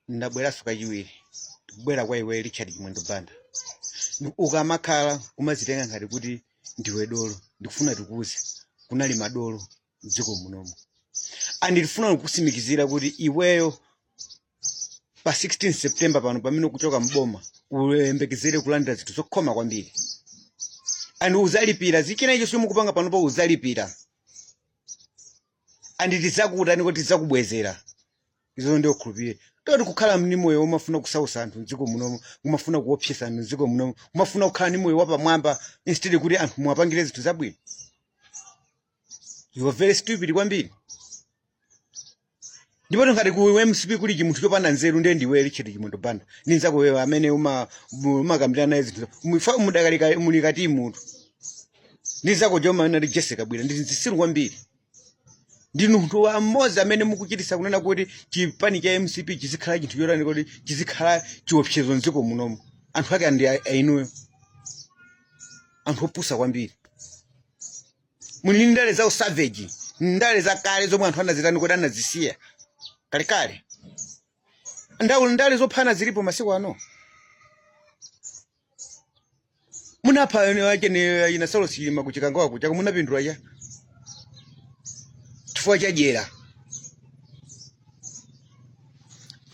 ndabwera suka chiwiri kubwera kwa iwe Richard Chimwendo Banda ukamakhala umazitenga ngati kuti ndiwe dolo ndikufuna tikuze kunali madolo mdziko munomo andifuna kukusimikizira kuti iweyo pa 16 September pano pamene kuchoka mboma ulembekezere kulandira zinthu zokhoma kwambiri and uzalipira zichina icho simukupanga pano pa uzalipira and tizakuutani kuti tizakubwezera izo ndio khulupire toti kukhala mni moyo umafuna kusausa anthu mdziko munomo umafuna kuopsesa anthu mdziko munomo umafuna kukhala ni moyo wapamwamba instead kuti anthu muwapangire zinthu zabwino. You are very stupid kwambiri. Ndipo ngati kuwe MCP kuli chimunthu chopanda nzeru ndiwe Richard Chimwendo Banda ninzako wewe amene umakambirana naye zinthu mufa mudakalika mulikati munthu ninzako Joma na Jessica Bwira ndizisiru kwambiri ndinu munthu wa mmozi amene mukuchitisa kunena kuti chipani cha MCP chizikhala chinthu chotani kuti chizikhala chiopsezo mdziko munomo anthu ake ndi ainuyo anthu opusa kwambiri muli ndale za savage ndale za kale zomwe anthu anazitani kuti anazisiya kale ndale zophana zilipo masiku ano munapha wake ni inasalo silima kuchikangawa kuchaka munapindula ya chifukwa cha jera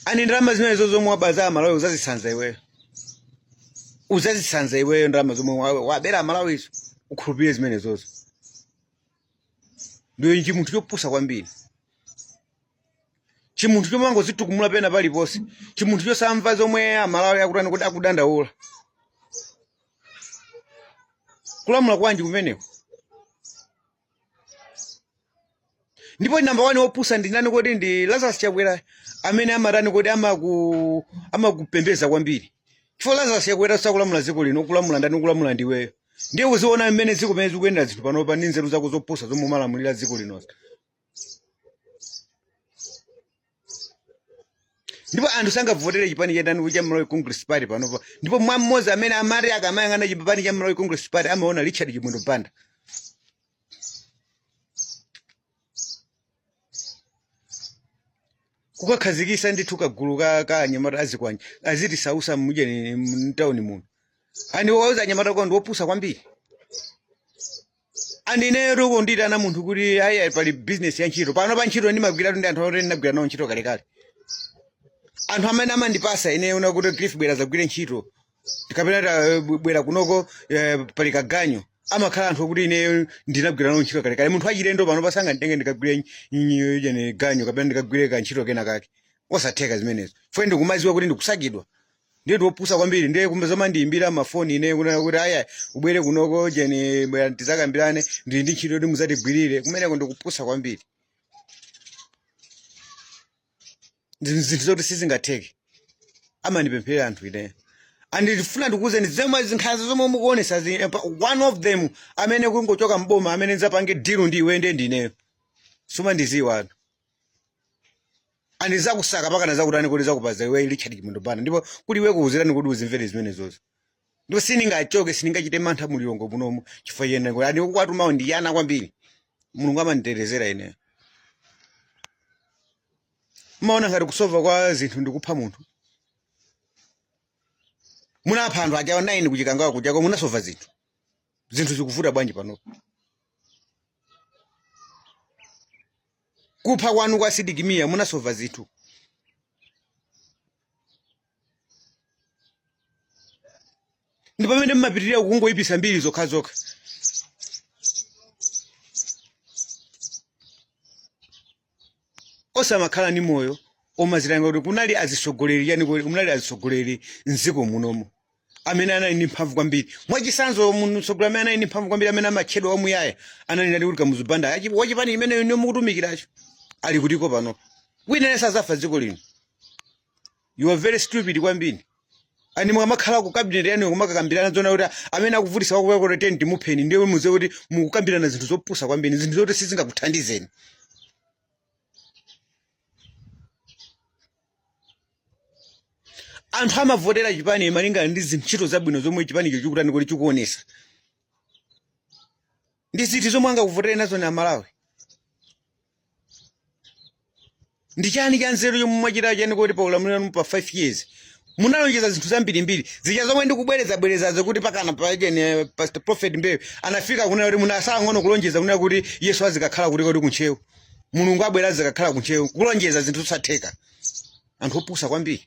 ani ndrama zimene zomwe wabaza Malawi uzazisanza iweyo ndrama zomwe wabera Malawi izo ukhulupire zimene zozo ndio chimunthu chopusa kwambiri chimunthu chomango zitukumula pena pali posi chimunthu chosamva zomwe Malawi akutani kuti akudandaula kulamula kwanji kumeneko ndipo number 1 opusa ndinani kuti ndi Lazarus Chakwera amene amatani kuti amakupembeza kwambiri chifukwa Lazarus Chakwera sakulamula ziko lino kulamula ndani kulamula ndiweyo ndiye uziona mmene ziko pene zikuyenda zinthu pano pa ninzeru zako zopusa zomwe malamulira ziko lino ndipo anthu sangavotere chipani cha ndani cha Malawi Congress Party panopa ndipo mmodzi amene amati akamayang'ana chipani cha Malawi Congress Party amaona Richard Chimwendo Banda kukakhazikisa ndithu kagulu ka anyamata azikwanje aziti sausa muje ni town muno ani wauza anyamata kwa ndopusa kwambiri ani nero kondita na munthu kuti ayi pali business ya ntchito pano pa ntchito ndi magwira ndi anthu oti ndagwira nawo ntchito kale anthu amene amandipasa ine una kuti Cliff Bwera zagwire ntchito tikapena bwera kunoko pali kaganyo amakhala anthu kuti ine ndinagwira nawo ntchito kale munthu achilendo pano pasanga nditenge ndikagwire nyene ganyo kapena ndikagwire ka ntchito kena kake osatheka zimenezo fwe ndikumaziwa kuti ndikusakidwa ndiye ndiopusa kwambiri ndiye kumbe zoma ndiyimbira mafoni ine kunena kuti aya ubwere kunoko jene bwera tizakambirane ndi ntchito kuti muzatigwirire kumeneko ndikupusa kwambiri zinthu zoti sizingatheke amandipemphera anthu ine andifuna ndikuze ndizema zinkhaza zomwe mukuonesa one of them amene kungochoka mboma amene nzapange deal ndi iwe ndineyo suma ndiziwa anthu andizakusaka paka nazakutani kuti zakupaza iwe Richard Chimwendo Banda ndipo kuti iwe kuuzirani kuti uzimvere zimene zozo ndipo siningachoke siningachite mantha muliongo munomu chifukwa yena ngo ani kwatumawo ndiyana kwambiri Mulungu amanditetezera ine maona ngati kusova kwa zinthu ndikupha munthu munapha anthu aja 9 kuchikangawa kuchako munasova zinthu zikuvuta bwanji pano kupha kwanu kwa Sidikimia munasova zinthu ndipo pamene mmapitirira kungoyipisa mbiri zokha osamakhala ni moyo omaziranga kuti kunali azisogoleri yani kunali azisogoleri nziko munomo amene anali ndi mphamvu kwambiri mwachisanzo musogoleri amene anali ndi mphamvu kwambiri amene amachedwa wamuyaya anali ndati kuti Kamuzu Banda wachipani imene mukutumikiracho ali kutiko pano wina sazafa dziko lino. You are very stupid kwambiri ani mwamakhala ku cabinet yani kumakakambirana zona kuti amene akuvutisa kwakuya kuti tendi mupheni ndiye muze kuti mukukambirana zinthu zopusa kwambiri zinthu zoti sizingakuthandizeni. Anthu amavotera chipani malinga ndi zintchito zabwino zomwe chipani chikutani kuti chikuonesa. Ndi ziti zomwe angakuvotera nazo na Malawi. ndi chani cha nzeru chomwe mwachita chani kuti pa ulamuliro pa 5 years munalonjeza zinthu zambirimbiri zija zomwe ndikubwereza kuti pakana pachene Pastor Prophet Mbewe anafika kunena kuti munasang'ono kulonjeza kunena kuti Yesu azikakhala kuti kunchewu mulungu abwera azikakhala kunchewu kulonjeza zinthu zosatheka anthu opusa kwambiri.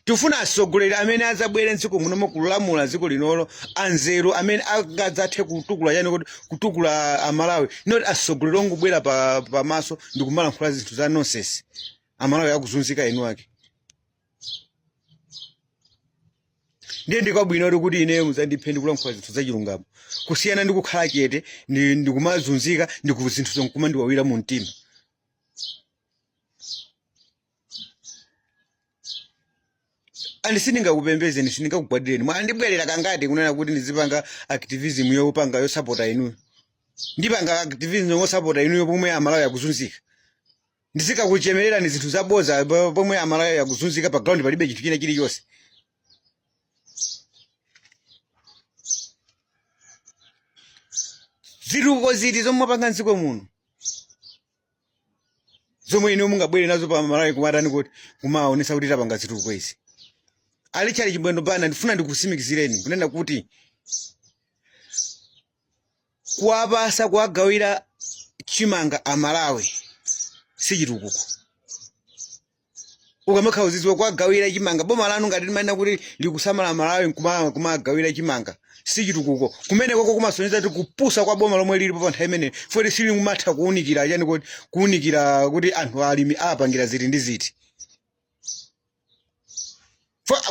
Tifuna asogoleri amene azabwere ntsiko munomo kulamula dziko linolo anzeru amene angadzathe kutukula yani kuti kutukula amalawi not asogoleri ongobwera pamaso ndi kumalankhula zinthu za nonsense amalawi akuzunzika inu ake. Ndiye ndikabwino kuti ine muzandiphe ndikulankhula zinthu za chilungamo kusiyana ndi kukhala chete ndikumazunzika ndi zinthu zonkuma ndiwawira mu mtima. Sindingakupembezeni sindingakugwadireni mwandibwerera kangati kunena kuti ndizipanga activism yopanga yosapota inu ndipanga activism yosapota inu pomwe amalawi akuzunzika ndisikakuchemerera ni zinthu zaboza pomwe amalawi akuzunzika pa ground palibe chinthu china chilichonse. Zituko ziti zomwe panga nziko muno zomwe inu mungabwere nazo pa amalawi kumatani kuti kumaonesa kuti tapanga zituko izi. Alichali Chimwendo Banda ndifuna ndikusimikizireni kunena kuti kuwapasa kuwagawira chimanga amalawi si chitukuko. Ukamakhala uzidziwa kuwagawira chimanga boma lanu ngati limanena kuti likusamala amalawi kumagawira chimanga si chitukuko. Kumene koko kumasonyeza kuti kupusa kwa boma lomwe lilipo pa nthawi imene foti sili kumatha kuunikira yani kuti kuunikira kuti anthu alimi apangira ziti ndi ziti.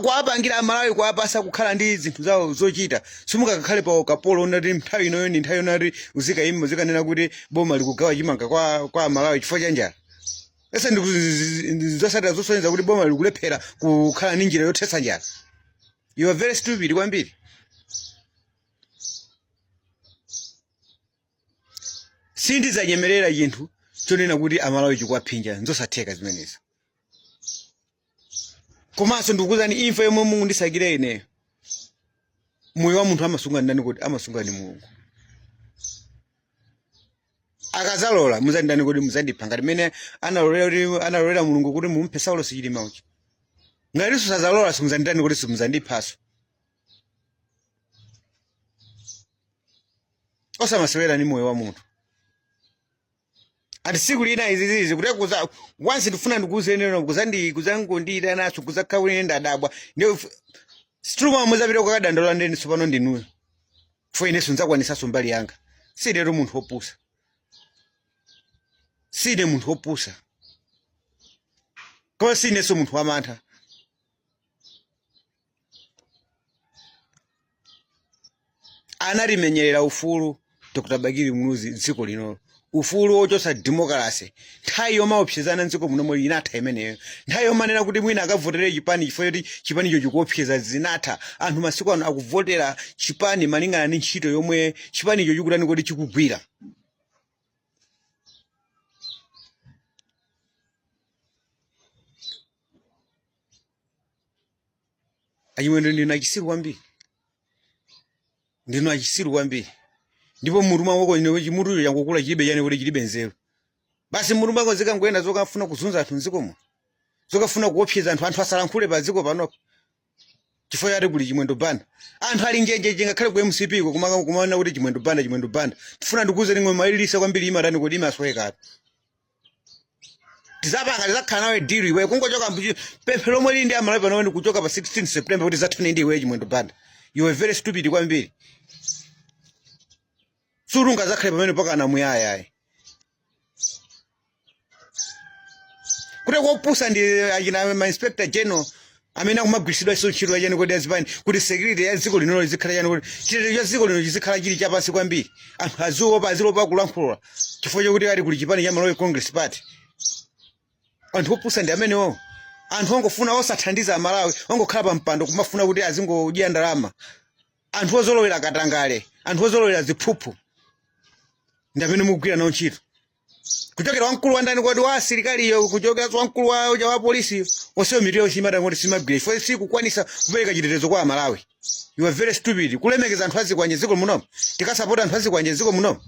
Kuwapangira amalawi kuwapasa kukhala ndi zinthu zawo zochita simukakakhale pa ukapolo ndati nthawi inoyo ndi nthawi yonati uzikayima uzikanena kuti boma likugawa chimanga kwa amalawi chifukwa cha njala. Ese ndizosatira zosonyeza kuti boma likulephera kukhala ndi njira yothetsa njala. You are very stupid kwambiri. Sindizanyemerera chinthu chonena kuti amalawi chikuwaphinja nzosatheka zimenezi. Komanso ndikuzani imfa yomwe Mulungu ndisakire ine moyo wa munthu amasunga ndani kuti amasunga ni Mulungu. Akazalola muzandani kuti muzandipha ngati mene analolera Mulungu kuti mumphe Saulo sichilima uchi. Ngati sazalola simuzandani kuti simuzandiphaso. Osamasewera ni moyo wa munthu. Ati siku lina izizizi kuti kuza once ndifuna ndikuzenera kuzangondira nacho kuzakawira ndadabwa ndio struma muzapita kwakadandola ndeni sopano ndinuyo fo ine sunzakwanisa sombali yanga sidero munthu opusa side munthu opusa kwa sine so munthu wamantha. Analimenyerera ufulu Dr. Bagiri Mnuzi ntsiko linolo ufulu ochosa democracy nthawi yomaopsezana ntsiko muno inatha imeneyo nthawi yomanena kuti mwina akavotere chipani chifukwa choti chipanicho chikuopseza zinatha anthu masiku ano akuvotera chipani malingana ndi ntchito yomwe chipanicho chikutani kuti chikugwira. Achimwendo ndino achisiru kwambiri ndipo muruma wako ine chimutu changokula chilibe yani kuti chilibe nzeru basi muruma wako zikangoenda zokafuna kuzunza anthu nzikomo zokafuna kuopseza anthu asalankhule pa dziko pano chifukwa yati kuli Chimwendo Banda anthu ali njenje ngakhale ku MCP ko kumaona kuti Chimwendo Banda tifuna ndikuze ngwe malilisa kwambiri imatani kuti imasweka tizapanga tizakhala nawe deal iwe kungochoka pemphero lomwe lindi amalawi pano ndi kuchoka pa 16 September kuti zathane ndi iwe Chimwendo Banda. You are very stupid kwambiri. Surunga zakhale pamene pakana muyaya kuti kopusa ndi achina ma inspector general amene akumagwisidwa iso ntchito yani kuti azipani kuti security ya dziko lino lizikhala yani kuti chitetezo cha dziko lino chizikhala chili chapansi kwambiri anthu azilopa kulankhula chifukwa chokuti ali kuli chipani cha Malawi Congress Party. Anthu opusa ndi amenewo anthu ongofuna osathandiza Malawi ongokhala pa mpando kumafuna kuti azingodya ndalama anthu ozolowera katangale anthu ozolowera ziphuphu ndi amene mugwira nawo ntchito kuchokera wamkulu wa ndani kwati wa asilikaliyo kuchokera wamkulu wa polisi onsewo mitiyo chimata ngoti simagwira ifo sikukwanisa kupereka chitetezo kwa Malawi. You are very stupid kulemekeza anthu azikwanje dziko muno tikasapota anthu azikwanje dziko muno.